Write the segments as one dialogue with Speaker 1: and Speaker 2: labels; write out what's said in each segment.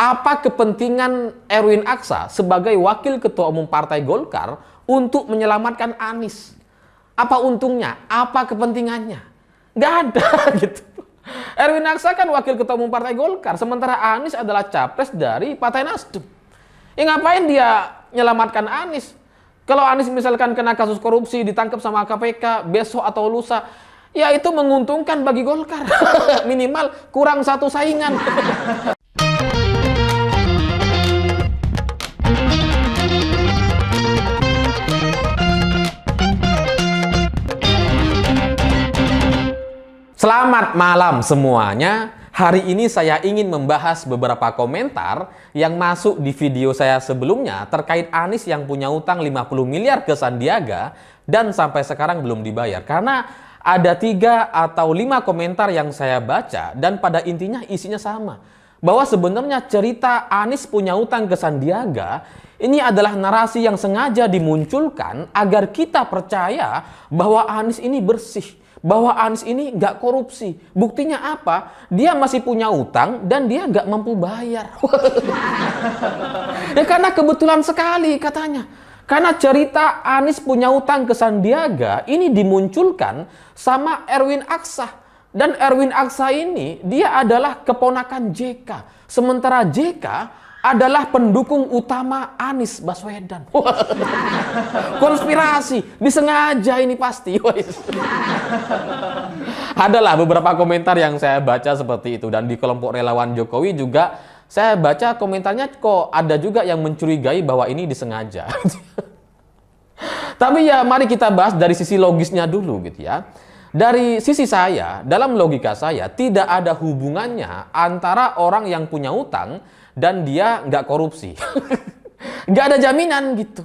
Speaker 1: apa kepentingan Erwin Aksa sebagai wakil ketua umum Partai Golkar untuk menyelamatkan Anies? Apa untungnya? Apa kepentingannya? Nggak ada gitu. Erwin Aksa kan wakil ketua umum Partai Golkar, sementara Anies adalah capres dari Partai Nasdem. Ya ngapain dia menyelamatkan Anies? Kalau Anies misalkan kena kasus korupsi, ditangkap sama KPK besok atau lusa, ya itu menguntungkan bagi Golkar. Minimal kurang satu saingan. Selamat malam semuanya. Hari ini saya ingin membahas beberapa komentar yang masuk di video saya sebelumnya terkait Anies yang punya utang 50 miliar ke Sandiaga dan sampai sekarang belum dibayar. Karena ada 3 atau 5 komentar yang saya baca dan pada intinya isinya sama. Bahwa sebenarnya cerita Anies punya utang ke Sandiaga ini adalah narasi yang sengaja dimunculkan agar kita percaya bahwa Anies ini bersih. Bahwa Anies ini nggak korupsi. Buktinya apa? Dia masih punya utang dan dia nggak mampu bayar. Ya karena kebetulan sekali katanya. Karena cerita Anies punya utang ke Sandiaga ini dimunculkan sama Erwin Aksa. Dan Erwin Aksa ini dia adalah keponakan JK. Sementara JK adalah pendukung utama Anies Baswedan. Konspirasi, disengaja ini pasti. Adalah beberapa komentar yang saya baca seperti itu. Dan di kelompok relawan Jokowi juga saya baca komentarnya kok ada juga yang mencurigai bahwa ini disengaja. Tapi ya mari kita bahas dari sisi logisnya dulu gitu ya. Dari sisi saya, dalam logika saya tidak ada hubungannya antara orang yang punya utang dan dia nggak korupsi. Nggak ada jaminan gitu.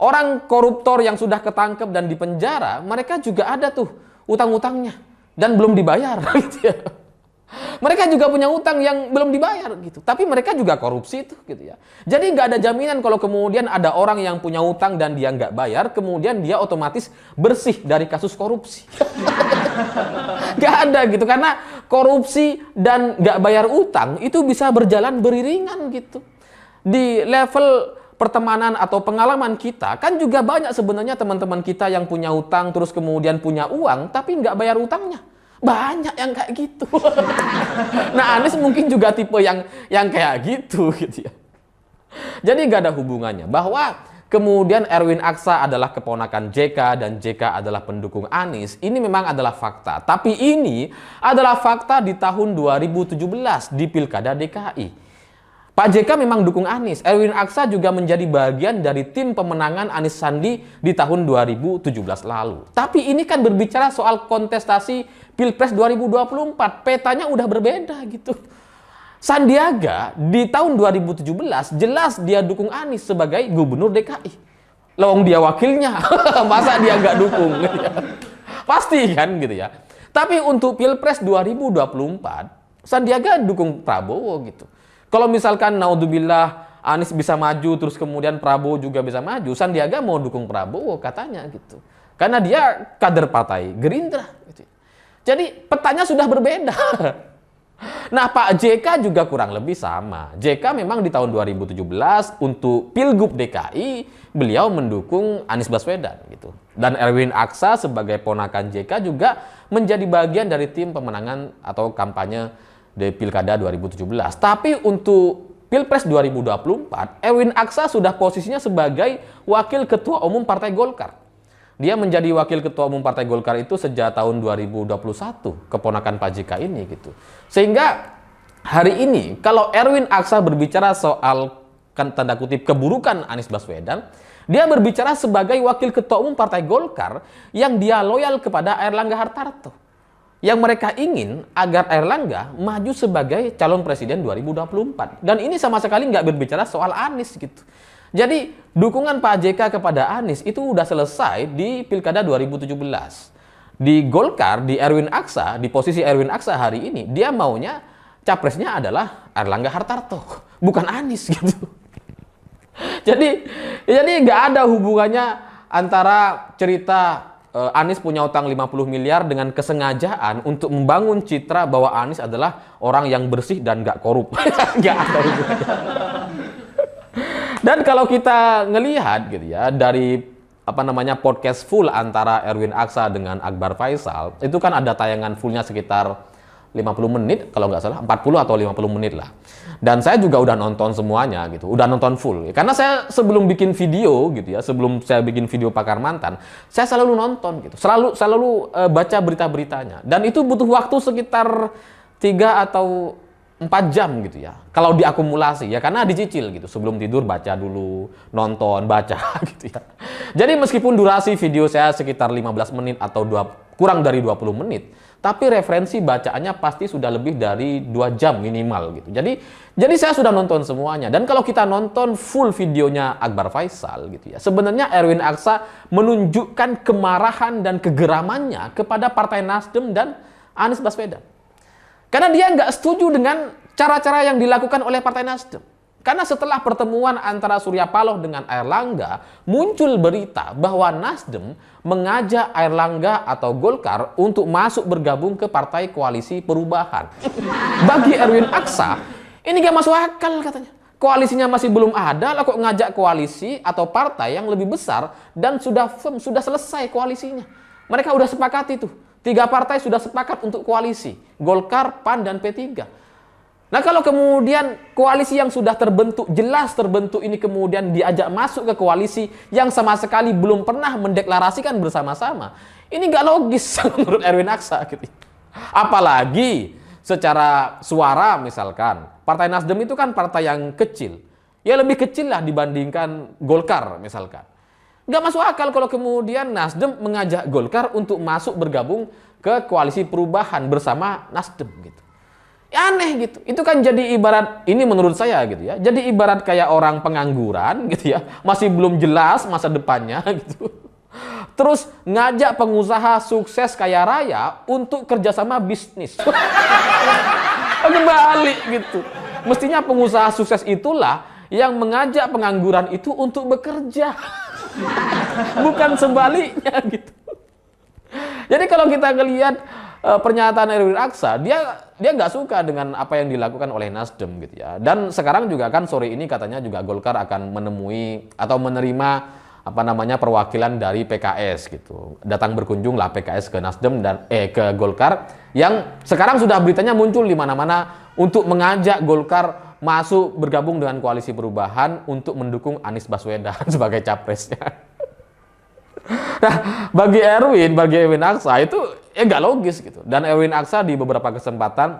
Speaker 1: Orang koruptor yang sudah ketangkep dan dipenjara, mereka juga ada tuh utang-utangnya dan belum dibayar. Gitu ya. Mereka juga punya utang yang belum dibayar gitu. Tapi mereka juga korupsi tuh gitu ya. Jadi nggak ada jaminan kalau kemudian ada orang yang punya utang dan dia nggak bayar, kemudian dia otomatis bersih dari kasus korupsi. Nggak ada gitu, karena korupsi dan nggak bayar utang itu bisa berjalan beriringan gitu. Di level pertemanan atau pengalaman kita kan juga banyak sebenarnya teman-teman kita yang punya utang terus kemudian punya uang tapi nggak bayar utangnya. Banyak yang kayak gitu. Nah Anies mungkin juga tipe yang kayak gitu ya. Jadi nggak ada hubungannya bahwa kemudian Erwin Aksa adalah keponakan JK dan JK adalah pendukung Anies. Ini memang adalah fakta. Tapi ini adalah fakta di tahun 2017 di Pilkada DKI. Pak JK memang dukung Anies. Erwin Aksa juga menjadi bagian dari tim pemenangan Anies Sandi di tahun 2017 lalu. Tapi ini kan berbicara soal kontestasi Pilpres 2024. Petanya udah berbeda gitu. Sandiaga di tahun 2017 jelas dia dukung Anies sebagai gubernur DKI. Lawang dia wakilnya. Masa dia nggak dukung? Pasti kan gitu ya. Tapi untuk Pilpres 2024 Sandiaga dukung Prabowo gitu. Kalau misalkan naudzubillah Anies bisa maju terus kemudian Prabowo juga bisa maju, Sandiaga mau dukung Prabowo katanya gitu. Karena dia kader partai Gerindra gitu. Jadi petanya sudah berbeda. Nah Pak JK juga kurang lebih sama. JK memang di tahun 2017 untuk Pilgub DKI beliau mendukung Anies Baswedan gitu. Dan Erwin Aksa sebagai ponakan JK juga menjadi bagian dari tim pemenangan atau kampanye di Pilkada 2017. Tapi untuk Pilpres 2024, Erwin Aksa sudah posisinya sebagai Wakil Ketua Umum Partai Golkar. Dia menjadi Wakil Ketua Umum Partai Golkar itu sejak tahun 2021, keponakan Pak JK ini gitu. Sehingga hari ini kalau Erwin Aksa berbicara soal kan tanda kutip keburukan Anies Baswedan, dia berbicara sebagai Wakil Ketua Umum Partai Golkar yang dia loyal kepada Airlangga Hartarto. Yang mereka ingin agar Airlangga maju sebagai calon presiden 2024. Dan ini sama sekali nggak berbicara soal Anies gitu. Jadi dukungan Pak JK kepada Anies itu udah selesai di Pilkada 2017. Di Golkar, di Erwin Aksa, di posisi Erwin Aksa hari ini, dia maunya capresnya adalah Airlangga Hartarto, bukan Anies gitu. Jadi nggak ada hubungannya antara cerita Anies punya utang 50 miliar dengan kesengajaan untuk membangun citra bahwa Anies adalah orang yang bersih dan nggak korup. Nggak ada hubungannya. Dan kalau kita ngelihat gitu ya dari podcast full antara Erwin Aksa dengan Akbar Faisal, itu kan ada tayangan fullnya sekitar 50 menit kalau nggak salah, 40 atau 50 menit lah. Dan saya juga udah nonton semuanya gitu, udah nonton full. Karena saya sebelum bikin video gitu ya, sebelum saya bikin video Pakar Mantan, saya selalu nonton gitu, selalu baca berita-beritanya. Dan itu butuh waktu sekitar 3 atau 4 jam gitu ya. Kalau diakumulasi ya, karena dicicil gitu. Sebelum tidur baca dulu, nonton, baca gitu ya. Jadi meskipun durasi video saya sekitar 15 menit atau kurang dari 20 menit, tapi referensi bacaannya pasti sudah lebih dari 2 jam minimal gitu. Jadi saya sudah nonton semuanya. Dan kalau kita nonton full videonya Akbar Faisal gitu ya, sebenarnya Erwin Aksa menunjukkan kemarahan dan kegeramannya kepada Partai Nasdem dan Anies Baswedan. Karena dia nggak setuju dengan cara-cara yang dilakukan oleh Partai Nasdem. Karena setelah pertemuan antara Surya Paloh dengan Airlangga, muncul berita bahwa Nasdem mengajak Airlangga atau Golkar untuk masuk bergabung ke Partai Koalisi Perubahan. Bagi Erwin Aksa, ini nggak masuk akal katanya. Koalisinya masih belum ada, lah kok ngajak koalisi atau partai yang lebih besar dan sudah firm, sudah selesai koalisinya. Mereka udah sepakat itu. 3 partai sudah sepakat untuk koalisi, Golkar, PAN, dan P3. Nah kalau kemudian koalisi yang sudah terbentuk, jelas terbentuk ini kemudian diajak masuk ke koalisi yang sama sekali belum pernah mendeklarasikan bersama-sama, ini nggak logis menurut Erwin Aksa gitu. Apalagi secara suara misalkan, Partai Nasdem itu kan partai yang kecil, ya lebih kecil lah dibandingkan Golkar misalkan. Nggak masuk akal kalau kemudian Nasdem mengajak Golkar untuk masuk bergabung ke koalisi perubahan bersama Nasdem gitu. Ya aneh gitu. Itu kan jadi ibarat, ini menurut saya gitu ya, jadi ibarat kayak orang pengangguran gitu ya, masih belum jelas masa depannya gitu. Terus ngajak pengusaha sukses kaya raya untuk kerjasama bisnis. Kembali gitu. Mestinya pengusaha sukses itulah yang mengajak pengangguran itu untuk bekerja. Bukan sebaliknya gitu. Jadi kalau kita lihat pernyataan Erwin Aksa, dia nggak suka dengan apa yang dilakukan oleh Nasdem gitu ya. Dan sekarang juga kan sore ini katanya juga Golkar akan menemui atau menerima perwakilan dari PKS gitu. Datang berkunjung lah PKS ke Nasdem dan ke Golkar yang sekarang sudah beritanya muncul di mana-mana untuk mengajak Golkar masuk bergabung dengan koalisi perubahan untuk mendukung Anies Baswedan sebagai capresnya. Nah, bagi Erwin Aksa itu nggak logis gitu. Dan Erwin Aksa di beberapa kesempatan,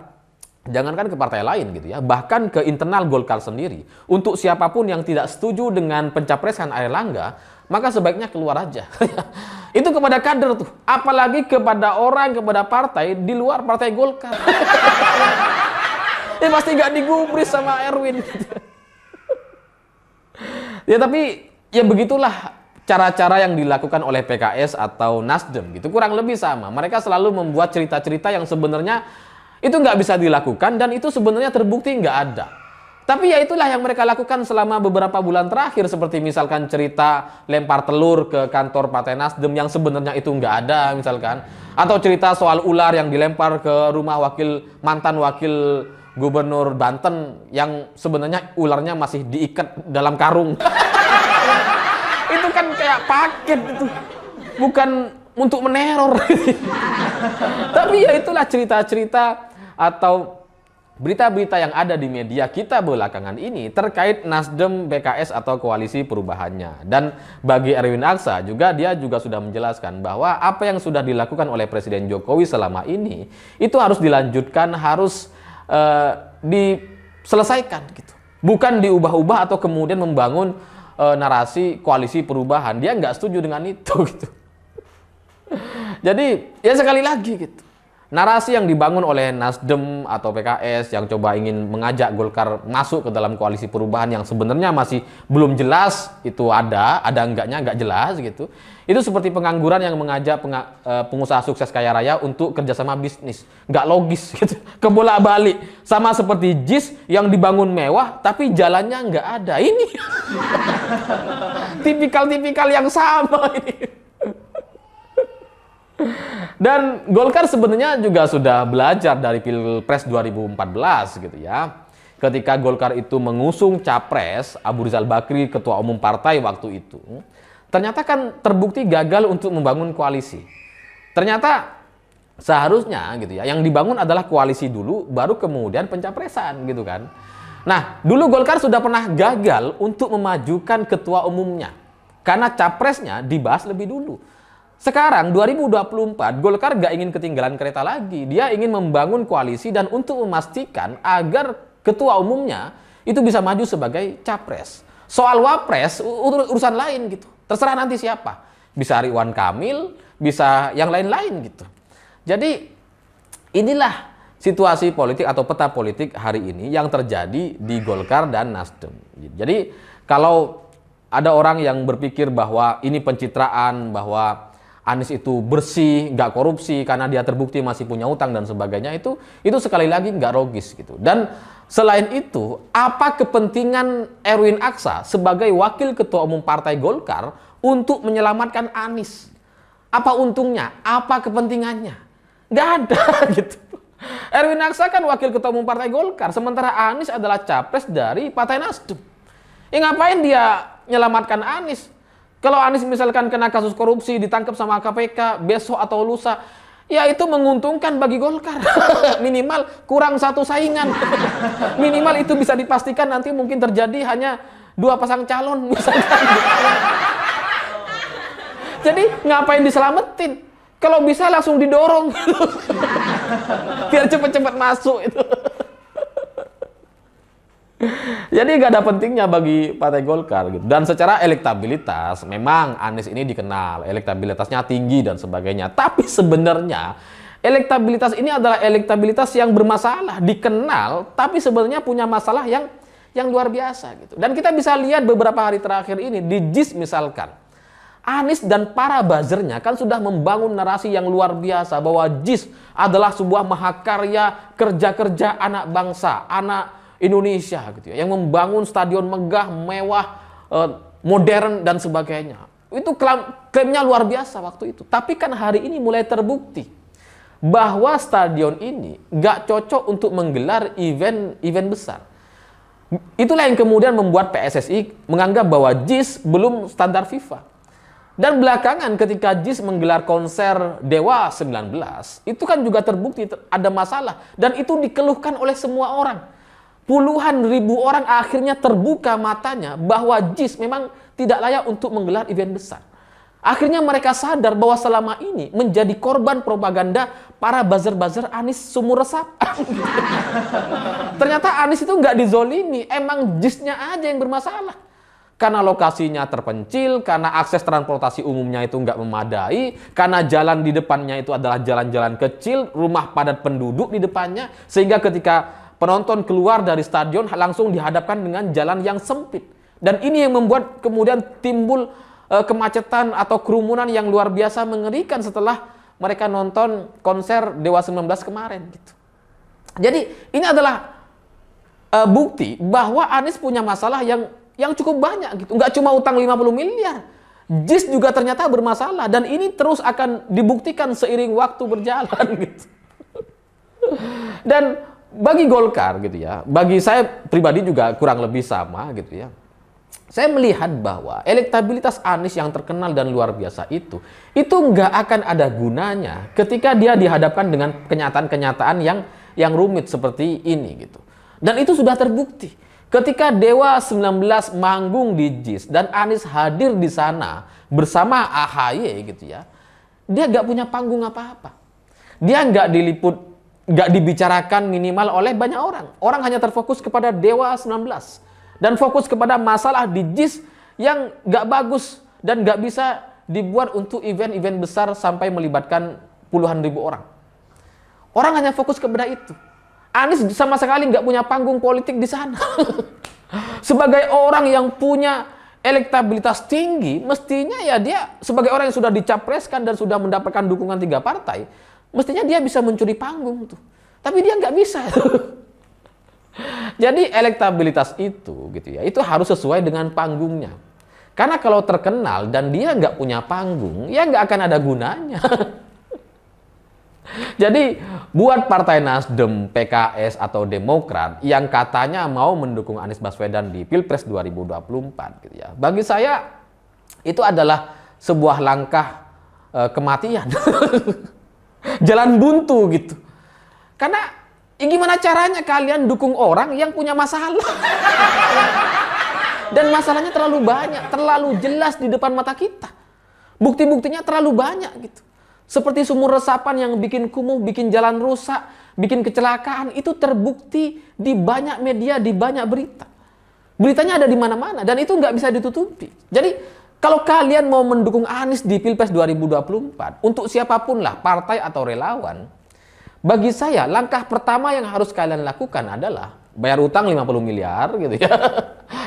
Speaker 1: jangankan ke partai lain gitu ya, bahkan ke internal Golkar sendiri, untuk siapapun yang tidak setuju dengan pencapresan Airlangga, maka sebaiknya keluar aja. Itu kepada kader tuh, apalagi kepada partai di luar partai Golkar. Ya pasti nggak digubris sama Erwin. Ya tapi ya begitulah cara-cara yang dilakukan oleh PKS atau Nasdem gitu, kurang lebih sama. Mereka selalu membuat cerita-cerita yang sebenarnya itu nggak bisa dilakukan dan itu sebenarnya terbukti nggak ada. Tapi ya itulah yang mereka lakukan selama beberapa bulan terakhir, seperti misalkan cerita lempar telur ke kantor Partai Nasdem yang sebenarnya itu nggak ada misalkan, atau cerita soal ular yang dilempar ke rumah mantan wakil Gubernur Banten yang sebenarnya ularnya masih diikat dalam karung. Itu kan kayak paket itu, bukan untuk meneror. Tapi ya itulah cerita-cerita atau berita-berita yang ada di media kita belakangan ini terkait Nasdem, PKS atau koalisi perubahannya. Dan bagi Erwin Aksa juga, dia juga sudah menjelaskan bahwa apa yang sudah dilakukan oleh Presiden Jokowi selama ini itu harus dilanjutkan, harus diselesaikan gitu. Bukan diubah-ubah atau kemudian membangun narasi koalisi perubahan. Dia nggak setuju dengan itu gitu. Jadi ya sekali lagi gitu, narasi yang dibangun oleh Nasdem atau PKS yang coba ingin mengajak Golkar masuk ke dalam koalisi perubahan yang sebenarnya masih belum jelas itu ada enggaknya, nggak jelas gitu. Itu seperti pengangguran yang mengajak pengusaha sukses kaya raya untuk kerjasama bisnis. Nggak logis gitu. Kebolak-balik. Sama seperti JIS yang dibangun mewah tapi jalannya nggak ada. Ini tipikal-tipikal yang sama ini. Dan Golkar sebenarnya juga sudah belajar dari Pilpres 2014 gitu ya. Ketika Golkar itu mengusung capres Abu Rizal Bakri, ketua umum partai waktu itu, ternyata kan terbukti gagal untuk membangun koalisi. Ternyata seharusnya gitu ya, yang dibangun adalah koalisi dulu, baru kemudian pencapresan gitu kan. Nah, dulu Golkar sudah pernah gagal untuk memajukan ketua umumnya, karena capresnya dibahas lebih dulu. Sekarang 2024 Golkar gak ingin ketinggalan kereta lagi. Dia ingin membangun koalisi dan untuk memastikan agar ketua umumnya itu bisa maju sebagai capres. Soal wapres urusan lain gitu. Terserah nanti siapa. Bisa Ridwan Kamil, bisa yang lain-lain gitu. Jadi inilah situasi politik atau peta politik hari ini yang terjadi di Golkar dan Nasdem. Jadi kalau ada orang yang berpikir bahwa ini pencitraan, bahwa Anies itu bersih, nggak korupsi karena dia terbukti masih punya utang dan sebagainya, itu sekali lagi nggak logis gitu. Dan selain itu, apa kepentingan Erwin Aksa sebagai wakil ketua umum partai Golkar untuk menyelamatkan Anies? Apa untungnya? Apa kepentingannya? Nggak ada gitu. Erwin Aksa kan wakil ketua umum partai Golkar, sementara Anies adalah capres dari partai Nasdem. Ya ngapain dia menyelamatkan Anies? Kalau Anies misalkan kena kasus korupsi, ditangkap sama KPK besok atau lusa, ya itu menguntungkan bagi Golkar. Minimal kurang satu saingan. Minimal itu bisa dipastikan nanti mungkin terjadi hanya 2 pasang calon misalkan. Jadi ngapain diselamatin? Kalau bisa langsung didorong. Biar cepet-cepet masuk itu. Jadi gak ada pentingnya bagi partai Golkar gitu. Dan secara elektabilitas memang Anies ini dikenal, elektabilitasnya tinggi dan sebagainya. Tapi sebenarnya elektabilitas ini adalah elektabilitas yang bermasalah, dikenal tapi sebenarnya punya masalah yang luar biasa gitu. Dan kita bisa lihat beberapa hari terakhir ini di JIS misalkan. Anies dan para buzzernya kan sudah membangun narasi yang luar biasa bahwa JIS adalah sebuah mahakarya kerja-kerja anak bangsa, anak Indonesia gitu ya, yang membangun stadion megah, mewah, modern dan sebagainya. Itu klaimnya luar biasa waktu itu. Tapi kan hari ini mulai terbukti bahwa stadion ini nggak cocok untuk menggelar event besar. Itulah yang kemudian membuat PSSI menganggap bahwa JIS belum standar FIFA. Dan belakangan ketika JIS menggelar konser Dewa 19, itu kan juga terbukti ada masalah. Dan itu dikeluhkan oleh semua orang. Puluhan ribu orang akhirnya terbuka matanya bahwa JIS memang tidak layak untuk menggelar event besar. Akhirnya mereka sadar bahwa selama ini menjadi korban propaganda para buzzer-buzzer Anies sumur resap. Ternyata Anies itu nggak dizolimi, emang JIS-nya aja yang bermasalah. Karena lokasinya terpencil, karena akses transportasi umumnya itu nggak memadai, karena jalan di depannya itu adalah jalan-jalan kecil, rumah padat penduduk di depannya, sehingga ketika penonton keluar dari stadion langsung dihadapkan dengan jalan yang sempit. Dan ini yang membuat kemudian timbul kemacetan atau kerumunan yang luar biasa mengerikan setelah mereka nonton konser Dewa 19 kemarin gitu. Jadi ini adalah bukti bahwa Anies punya masalah yang cukup banyak gitu. Nggak cuma utang 50 miliar. JIS juga ternyata bermasalah dan ini terus akan dibuktikan seiring waktu berjalan gitu. Dan bagi Golkar gitu ya, bagi saya pribadi juga kurang lebih sama gitu ya. Saya melihat bahwa elektabilitas Anies yang terkenal dan luar biasa itu nggak akan ada gunanya ketika dia dihadapkan dengan kenyataan-kenyataan yang rumit seperti ini gitu. Dan itu sudah terbukti. Ketika Dewa 19 manggung di JIS dan Anies hadir di sana bersama AHY gitu ya, dia nggak punya panggung apa-apa. Dia nggak diliput, nggak dibicarakan minimal oleh banyak orang. Orang hanya terfokus kepada Dewa 19 dan fokus kepada masalah di JIS yang nggak bagus dan nggak bisa dibuat untuk event-event besar sampai melibatkan puluhan ribu orang. Orang hanya fokus kepada itu. Anies sama sekali nggak punya panggung politik di sana. Sebagai orang yang punya elektabilitas tinggi, mestinya ya dia sebagai orang yang sudah dicapreskan dan sudah mendapatkan dukungan 3 partai, mestinya dia bisa mencuri panggung tuh. Tapi dia nggak bisa. Jadi elektabilitas itu gitu ya, itu harus sesuai dengan panggungnya. Karena kalau terkenal dan dia nggak punya panggung, ya nggak akan ada gunanya. Jadi buat Partai Nasdem, PKS atau Demokrat yang katanya mau mendukung Anies Baswedan di Pilpres 2024 gitu ya. Bagi saya itu adalah sebuah langkah kematian. Jalan buntu gitu. Karena gimana caranya kalian dukung orang yang punya masalah? Dan masalahnya terlalu banyak, terlalu jelas di depan mata kita. Bukti-buktinya terlalu banyak gitu. Seperti sumur resapan yang bikin kumuh, bikin jalan rusak, bikin kecelakaan, itu terbukti di banyak media, di banyak berita. Beritanya ada di mana-mana dan itu nggak bisa ditutupi. Jadi kalau kalian mau mendukung Anies di Pilpres 2024, untuk siapapun lah, partai atau relawan, bagi saya langkah pertama yang harus kalian lakukan adalah bayar utang 50 miliar gitu ya.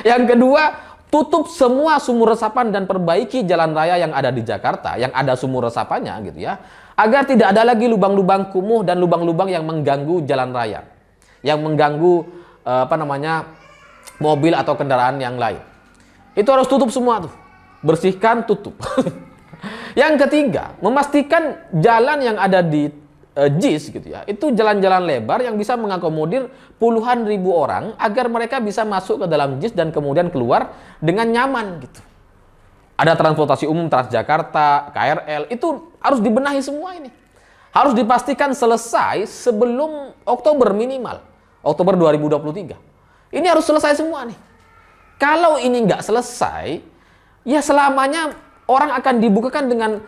Speaker 1: Yang kedua, tutup semua sumur resapan dan perbaiki jalan raya yang ada di Jakarta, yang ada sumur resapannya gitu ya, agar tidak ada lagi lubang-lubang kumuh dan lubang-lubang yang mengganggu jalan raya, yang mengganggu mobil atau kendaraan yang lain. Itu harus tutup semua tuh, bersihkan, tutup. Yang ketiga, memastikan jalan yang ada di JIS gitu ya, itu jalan-jalan lebar yang bisa mengakomodir puluhan ribu orang agar mereka bisa masuk ke dalam JIS dan kemudian keluar dengan nyaman gitu. Ada transportasi umum Transjakarta, KRL, itu harus dibenahi semua ini. Harus dipastikan selesai sebelum Oktober minimal, Oktober 2023. Ini harus selesai semua nih. Kalau ini nggak selesai, ya selamanya orang akan dibukakan dengan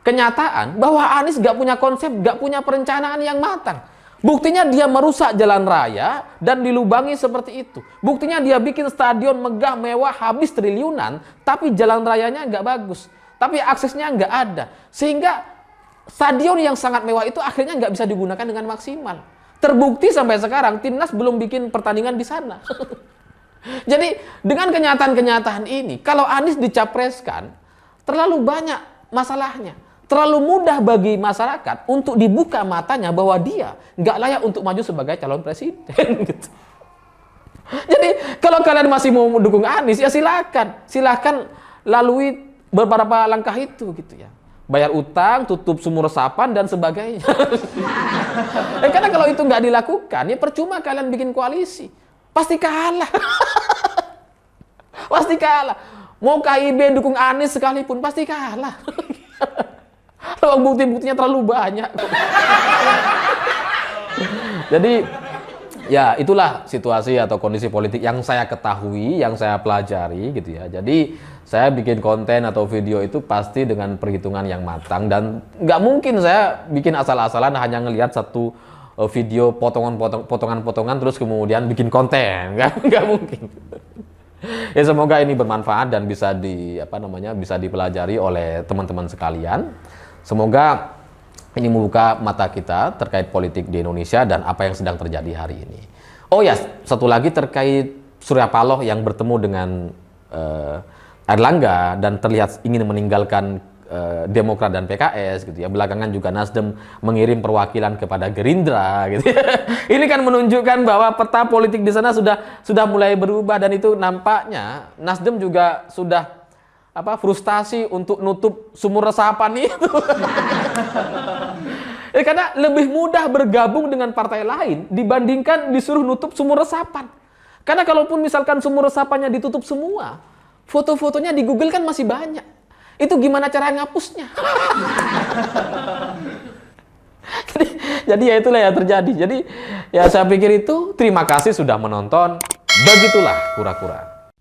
Speaker 1: kenyataan bahwa Anies gak punya konsep, gak punya perencanaan yang matang. Buktinya dia merusak jalan raya dan dilubangi seperti itu. Buktinya dia bikin stadion megah, mewah, habis triliunan, tapi jalan rayanya gak bagus. Tapi aksesnya gak ada. Sehingga stadion yang sangat mewah itu akhirnya gak bisa digunakan dengan maksimal. Terbukti sampai sekarang, Timnas belum bikin pertandingan di sana. Jadi dengan kenyataan-kenyataan ini, kalau Anies dicapreskan, terlalu banyak masalahnya. Terlalu mudah bagi masyarakat untuk dibuka matanya bahwa dia nggak layak untuk maju sebagai calon presiden. Gitu. Jadi kalau kalian masih mau mendukung Anies, ya silakan lalui beberapa langkah itu gitu ya. Bayar utang, tutup sumur resapan dan sebagainya. Karena kalau itu nggak dilakukan, ya percuma kalian bikin koalisi, pasti kalah. Pasti kalah. Mau KIB dukung Anies sekalipun pasti kalah. Kalau bukti-buktinya terlalu banyak. Jadi ya itulah situasi atau kondisi politik yang saya ketahui, yang saya pelajari gitu ya. Jadi saya bikin konten atau video itu pasti dengan perhitungan yang matang dan nggak mungkin saya bikin asal-asalan hanya ngelihat satu video potongan-potongan terus kemudian bikin konten, nggak mungkin. Ya semoga ini bermanfaat dan bisa bisa dipelajari oleh teman-teman sekalian. Semoga ini membuka mata kita terkait politik di Indonesia dan apa yang sedang terjadi hari ini. Oh ya, satu lagi terkait Surya Paloh yang bertemu dengan Airlangga dan terlihat ingin meninggalkan Demokrat dan PKS gitu ya. Belakangan juga Nasdem mengirim perwakilan kepada Gerindra gitu ya. Ini kan menunjukkan bahwa peta politik di sana sudah mulai berubah dan itu nampaknya Nasdem juga sudah frustasi untuk nutup sumur resapan itu. Karena lebih mudah bergabung dengan partai lain dibandingkan disuruh nutup sumur resapan. Karena kalaupun misalkan sumur resapannya ditutup semua, foto-fotonya di Google kan masih banyak. Itu gimana cara ngapusnya? Jadi ya itulah yang terjadi. Jadi ya saya pikir itu terima kasih sudah menonton. Begitulah kura-kura.